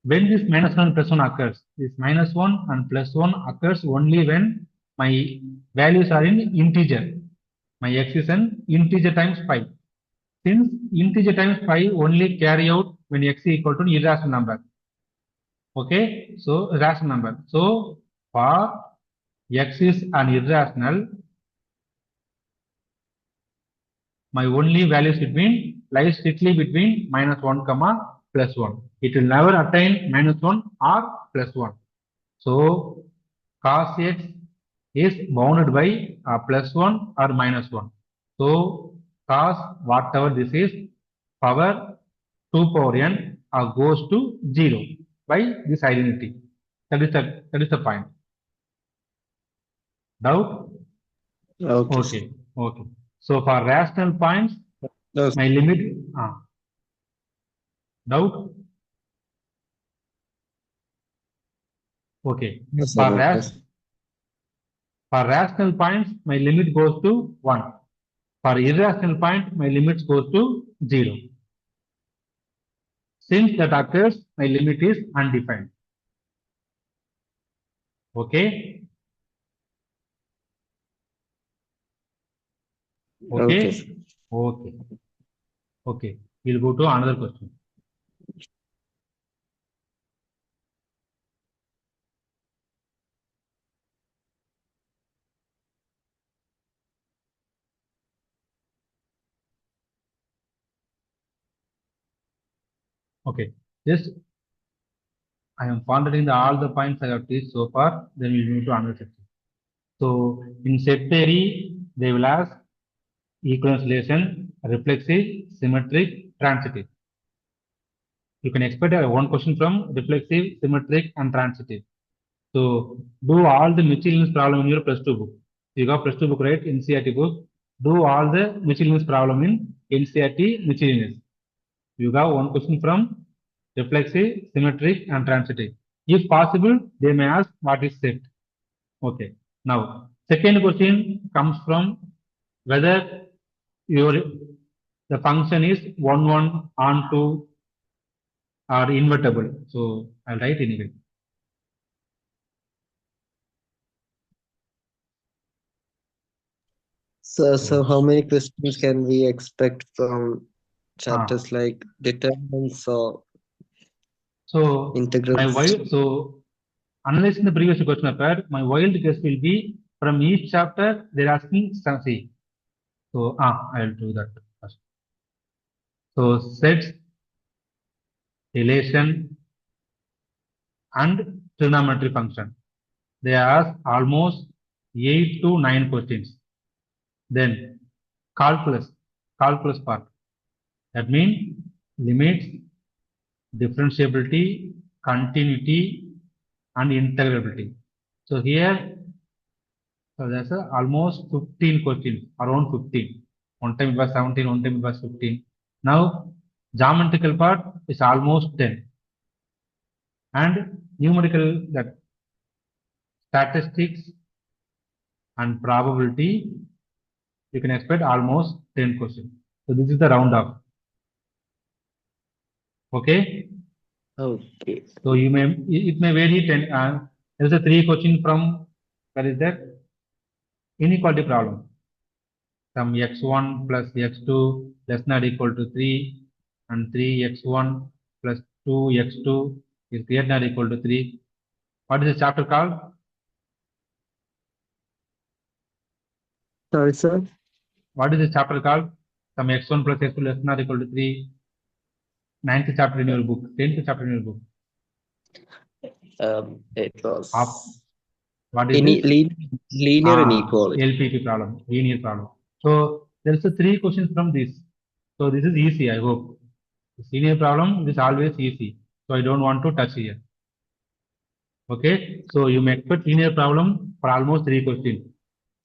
When this minus 1 and plus 1 occurs, this minus 1 and plus 1 occurs only when my values are in integer. My x is an integer times 5. Since integer times 5 only carry out when x is equal to an irrational number. Okay, so rational number. So for x is an irrational, my only values lies strictly between minus 1 comma plus 1. It will never attain minus 1 or plus 1. So cos x is bounded by plus 1 or minus 1. So cos whatever this is, power 2 power n goes to 0 by this identity. That is the point. Doubt? Okay. Okay. Okay. So for rational points, No, my limit, doubt? Okay. no, For, sir. Yes. for rational points, my limit goes to 1. For irrational point, my limit goes to 0. Since that occurs, my limit is undefined. Okay? Okay. Okay? Okay. Okay. We'll go to another question. Okay. Just I am pondering all the points I have teach so far, then we'll move to another section. So in set theory, they will ask equivalence relation, reflexive, symmetric, transitive. You can expect one question from reflexive, symmetric, and transitive. So do all the miscellaneous problem in your plus 2 book. You got plus 2 book, right? NCERT book. Do all the miscellaneous problem in NCERT miscellaneous. You got one question from reflexive, symmetric, and transitive. If possible, they may ask what is set. Okay. Now, second question comes from whether your the function is 1, 1, on 2, or invertible. So I'll write anyway. So how many questions can we expect from chapters like determinants or So integrals? my wild, so analyzing the previous question paper, my wild guess will be from each chapter they're asking some see. So I'll do that first. So sets, relation, and trigonometry function. They ask almost 8 to 9 questions. Then calculus part. That means limits, differentiability, continuity, and integrability. So here, so there's almost 15 questions, around 15. One time it was 17, one time it was 15. Now, geometrical part is almost 10. And numerical, that statistics and probability, you can expect almost 10 questions. So this is the round off. Okay? Okay. So you may, it may vary 10. There's a 3 question from, where is that? Inequality problem. Some x1 plus x2 less than or equal to 3 and 3x1 plus 2x2 is greater than or equal to 3. What is the chapter called? Sorry, sir. What is the chapter called? Some x1 plus x2 less than or equal to 3. 9th chapter in your book. 10th chapter in your book. It was What is this? linear inequality. LPP problem, linear problem. So there is a 3 questions from this. So this is easy, I hope. The linear problem is always easy. So I don't want to touch here. Okay, so you may expect linear problem for almost 3 questions.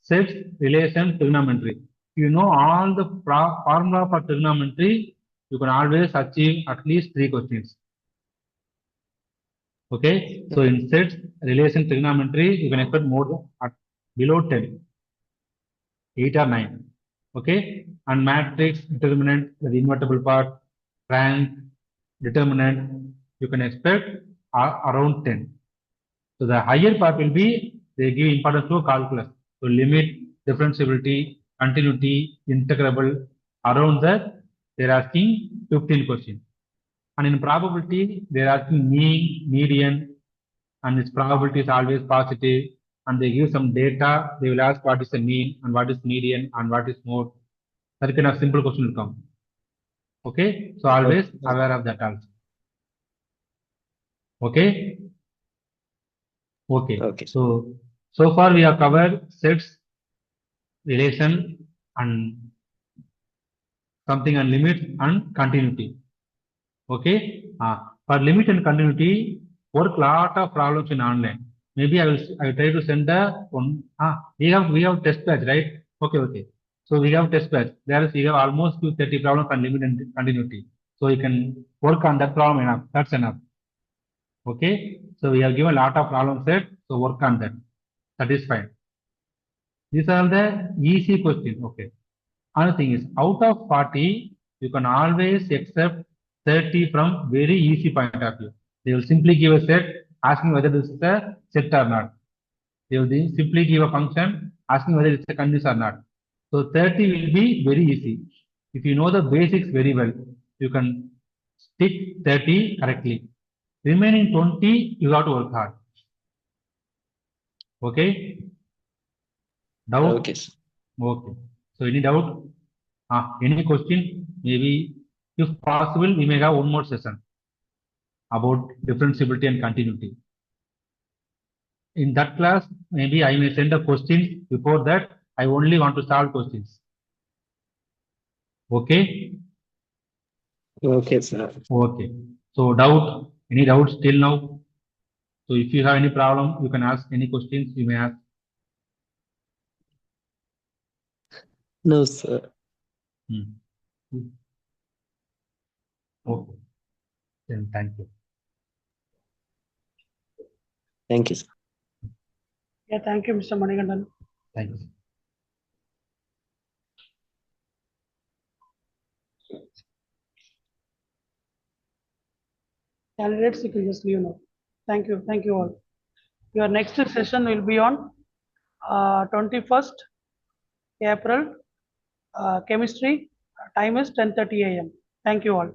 Sets, relation, trigonometry. You know all the formula for trigonometry, you can always achieve at least 3 questions. Okay, so in sets, relation, trigonometry, you can expect more than below 10, 8 or 9. Okay, and matrix, determinant, the invertible part, rank, determinant, you can expect around 10. So the higher part will be, they give importance to calculus. So limit, differentiability, continuity, integrable, around that, they're asking 15 questions. And in probability, they're asking mean, median, and its probability is always positive. And they give some data, they will ask what is the mean, and what is median, and what is mode. That kind of simple question will come. Okay, so always aware of that also. Okay. Okay. So far we have covered sets, relation, and something and limit and continuity. Okay. For limit and continuity, work lot of problems in online. Maybe I will try to send the one. We have test batch, right? Okay. So we have test batch. There is we have almost 230 problems on limit and continuity. So you can work on that problem enough. That's enough. Okay. So we have given a lot of problem set. So work on that. That is fine. These are the easy questions. Okay. Another thing is out of 40, you can always accept 30 from very easy point of view. They will simply give a set, asking whether this is a set or not. They will simply give a function, asking whether it's a condition or not. So 30 will be very easy. If you know the basics very well, you can stick 30 correctly. Remaining 20, you have to work hard. Okay? Doubt? Okay, sir. Okay. So any doubt? Any question? Maybe if possible, we may have one more session about differentiability and continuity. In that class, maybe I may send a question. Before that, I only want to solve questions. Okay? Okay, sir. Okay. So doubt, any doubts till now? So if you have any problem, you can ask any questions you may ask. No, sir. Okay. Then thank you. Thank you, sir. Yeah, thank you, Mr. Manikandan. Thank you. Candidates, you can just leave now. Thank you all. Your next session will be on 21st April, chemistry. Time is 10:30 a.m. Thank you all.